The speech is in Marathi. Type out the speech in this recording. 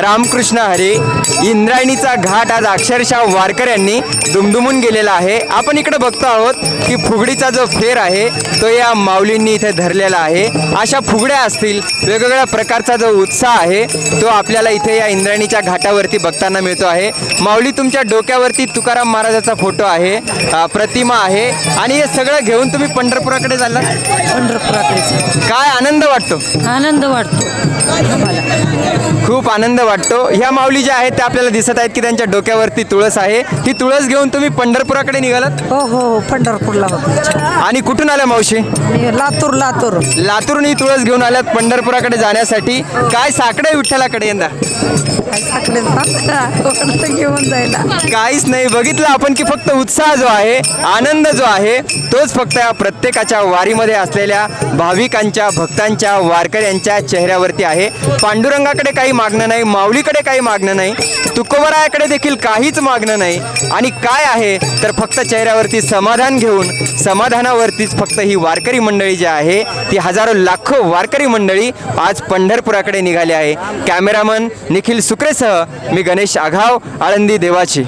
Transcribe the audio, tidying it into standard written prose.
रामकृष्ण हरी. इंद्रायणीचा घाट आज अक्षरशः वारकऱ्यांनी दुमदुमून गेलेला आहे. आपण इकडे बघतो आहोत की फुगडीचा जो फेर आहे तो या माऊलींनी इथे धरलेला आहे. अशा फुगड्या असतील, वेगवेगळ्या प्रकारचा जो उत्साह आहे तो आपल्याला इथे या इंद्रायणीच्या घाटावरती बघताना मिळतो आहे. माऊली, तुमच्या डोक्यावरती तुकाराम महाराजाचा फोटो आहे, प्रतिमा आहे आणि हे सगळं घेऊन तुम्ही पंढरपुराकडे चाललात. पंढरपुराकडे काय आनंद वाटतो? आनंद वाटतो आम्हाला, खूप आनंद वाटतो. ह्या माऊली ज्या आहेत त्या आपल्याला दिसत आहेत की त्यांच्या डोक्यावरती तुळस आहे. ती तुळस घेऊन तुम्ही पंढरपुराकडे निघालात. हो हो पंढरपूरला होतो. आणि कुठून आल्या मावशी? लातूर लातूर लातूरून ही तुळस घेऊन आल्यात पंढरपुराकडे जाण्यासाठी. काय साकडे विठ्ठलाकडे यंदा? घेऊन जायला काहीच नाही. बघितलं आपण की फक्त उत्साह जो आहे, आनंद जो आहे तोच फक्त या प्रत्येकाच्या वारीमध्ये असलेल्या भाविकांच्या, भक्तांच्या, वारकऱ्यांच्या चेहऱ्यावरती आहे. पांडुरंगाकडे काही मागणं नाही, माऊलीकडे काही मागणं नाही, तुकोबरायाकडे देखील काहीच मागणं नाही. आणि काय आहे तर फक्त चेहऱ्यावरती समाधान घेऊन, समाधानावरतीच फक्त ही वारकरी मंडळी जी आहे ती हजारो लाखो वारकरी मंडळी आज पंढरपुराकडे निघाली आहे. कॅमेरामन निखिल सुक्रेसह मी गणेश आघाव, आळंदी देवाची.